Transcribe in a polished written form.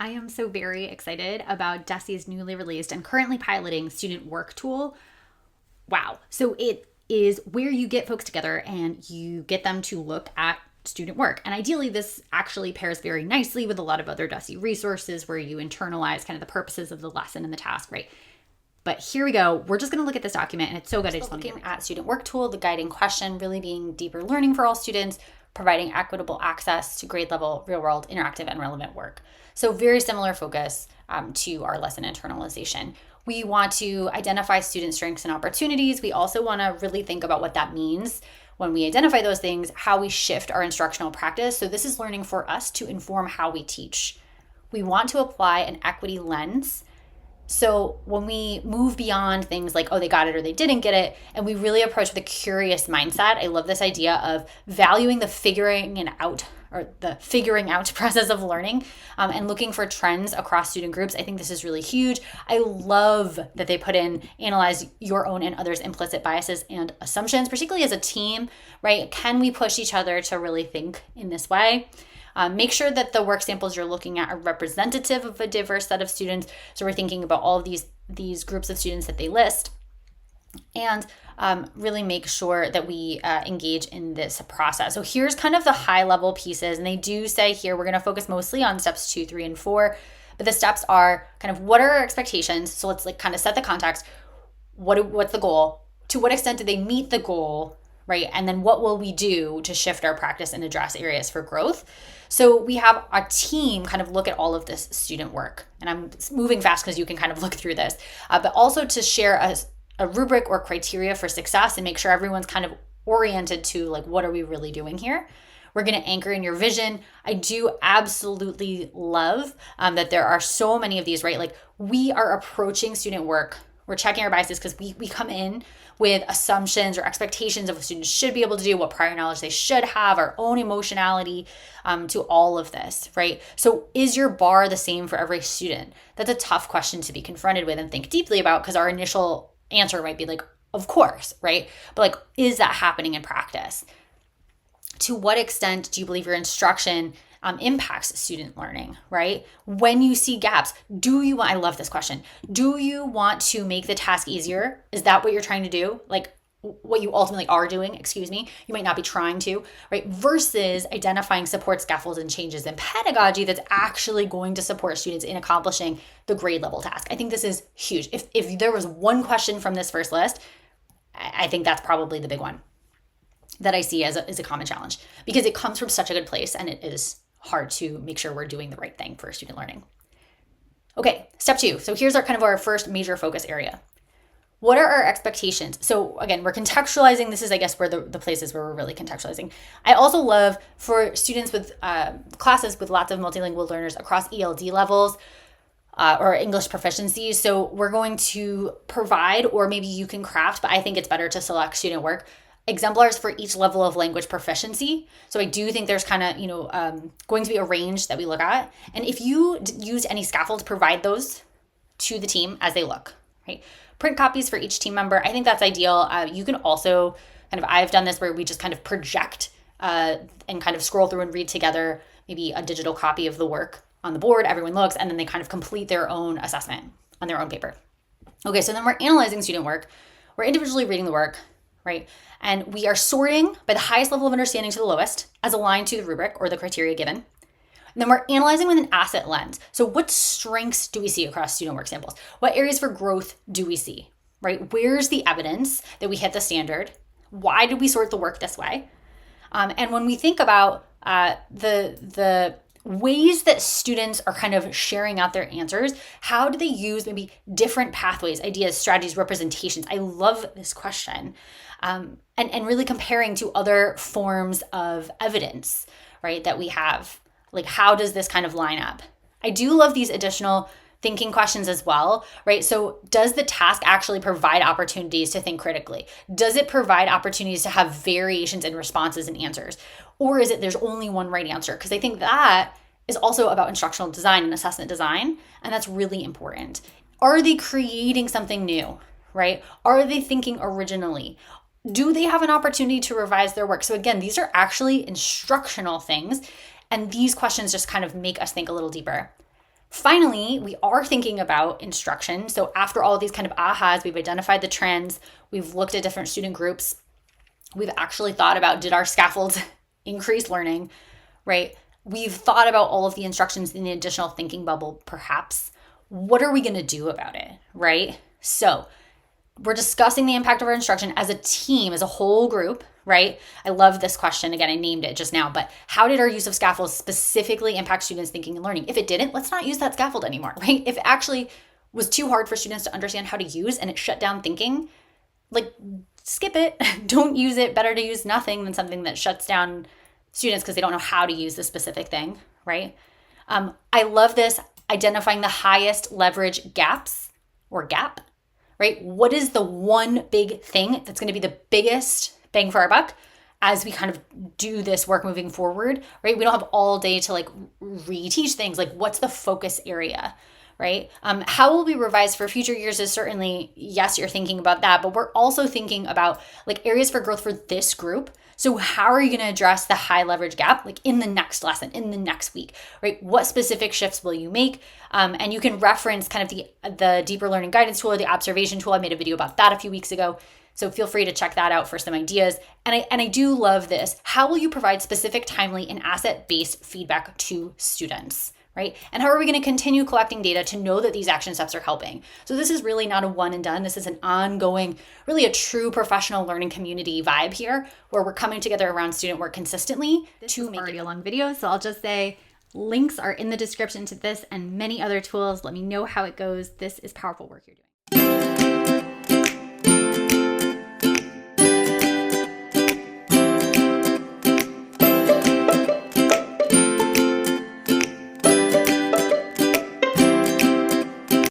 I am so very excited about DESE's newly released and currently piloting student work tool. Wow. So it is where you get folks together and you get them to look at student work. And ideally, this actually pairs very nicely with a lot of other DESE resources where you internalize kind of the purposes of the lesson and the task, right? But here we go. We're just going to look at this document, and it's so good. I just want to Looking at student work tool, the guiding question really being deeper learning for all students, providing equitable access to grade level, real world, interactive, and relevant work. So very similar focus to our lesson internalization. We want to identify student strengths and opportunities. We also want to really think about what that means when we identify those things, how we shift our instructional practice. So this is learning for us to inform how we teach. We want to apply an equity lens. So when we move beyond things like, oh, they got it or they didn't get it, and we really approach with a curious mindset, I love this idea of valuing the figuring out process of learning and looking for trends across student groups. I think this is really huge. I love that they put in analyze your own and others' implicit biases and assumptions, particularly as a team, right? Can we push each other to really think in this way? Make sure that the work samples you're looking at are representative of a diverse set of students. So we're thinking about all of these groups of students that they list, and really make sure that we engage in this process. So here's kind of the high level pieces. And they do say here, we're going to focus mostly on steps 2, 3, and 4. But the steps are kind of what are our expectations? So let's kind of set the context. What's the goal? To what extent do they meet the goal? Right? And then what will we do to shift our practice and address areas for growth? So we have a team kind of look at all of this student work. And I'm moving fast because you can kind of look through this, but also to share a rubric or criteria for success and make sure everyone's kind of oriented to like, what are we really doing here? We're going to anchor in your vision. I do absolutely love that there are so many of these, right? Like we are approaching student work. We're checking our biases because we come in with assumptions or expectations of what students should be able to do, what prior knowledge they should have, our own emotionality to all of this, right? So is your bar the same for every student? That's a tough question to be confronted with and think deeply about because our initial answer might be like, of course, right? But like, is that happening in practice? To what extent do you believe your instruction impacts student learning, right? When you see gaps, I love this question. Do you want to make the task easier? Is that what you're trying to do? Like what you ultimately are doing, you might not be trying to, right? Versus identifying support scaffolds and changes in pedagogy that's actually going to support students in accomplishing the grade level task. I think this is huge. If there was one question from this first list, I think that's probably the big one that I see as a common challenge because it comes from such a good place and it is hard to make sure we're doing the right thing for student learning. Okay, step 2. So here's our first major focus area. What are our expectations? So again, we're contextualizing. This is, I guess, where the places where we're really contextualizing. I also love for students with classes with lots of multilingual learners across ELD levels or English proficiency. So we're going to provide, or maybe you can craft, but I think it's better to select student work exemplars for each level of language proficiency. So I do think there's kind of, going to be a range that we look at. And if you use any scaffolds, provide those to the team as they look, right? Print copies for each team member. I think that's ideal. You can also I've done this where we just kind of project and kind of scroll through and read together, maybe a digital copy of the work on the board. Everyone looks, and then they kind of complete their own assessment on their own paper. Okay, so then we're analyzing student work. We're individually reading the work, right? And we are sorting by the highest level of understanding to the lowest as aligned to the rubric or the criteria given. And then we're analyzing with an asset lens. So what strengths do we see across student work samples? What areas for growth do we see, right? Where's the evidence that we hit the standard? Why did we sort the work this way? And when we think about the ways that students are kind of sharing out their answers, how do they use maybe different pathways, ideas, strategies, representations? I love this question. And really comparing to other forms of evidence, right, that we have. Like, how does this kind of line up? I do love these additional thinking questions as well, right? So does the task actually provide opportunities to think critically? Does it provide opportunities to have variations in responses and answers? Or is it there's only one right answer? Because I think that is also about instructional design and assessment design, and that's really important. Are they creating something new, right? Are they thinking originally? Do they have an opportunity to revise their work? So again, these are actually instructional things, and these questions just kind of make us think a little deeper. Finally, we are thinking about instruction. So after all of these kind of ahas, we've identified the trends, we've looked at different student groups, we've actually thought about, did our scaffolds increase learning, right? We've thought about all of the instructions in the additional thinking bubble, perhaps. What are we going to do about it, right? So we're discussing the impact of our instruction as a team, as a whole group, right? I love this question. Again, I named it just now, but how did our use of scaffolds specifically impact students' thinking and learning? If it didn't, let's not use that scaffold anymore, right? If it actually was too hard for students to understand how to use and it shut down thinking, like skip it. Don't use it. Better to use nothing than something that shuts down students because they don't know how to use the specific thing, right? I love this, identifying the highest leverage gaps or gap, right? What is the one big thing that's going to be the biggest bang for our buck as we kind of do this work moving forward, right? We don't have all day to like reteach things. Like, what's the focus area, right? How will we revise for future years is certainly, yes, you're thinking about that, but we're also thinking about like areas for growth for this group. So how are you going to address the high leverage gap, like in the next lesson, in the next week, right? What specific shifts will you make? And you can reference kind of the deeper learning guidance tool or the observation tool. I made a video about that a few weeks ago. So feel free to check that out for some ideas. And I do love this. How will you provide specific, timely, and asset-based feedback to students, right? And how are we going to continue collecting data to know that these action steps are helping? So this is really not a one and done. This is an ongoing, really a true professional learning community vibe here, where we're coming together around student work consistently to make it a long video. So I'll just say links are in the description to this and many other tools. Let me know how it goes. This is powerful work you're doing.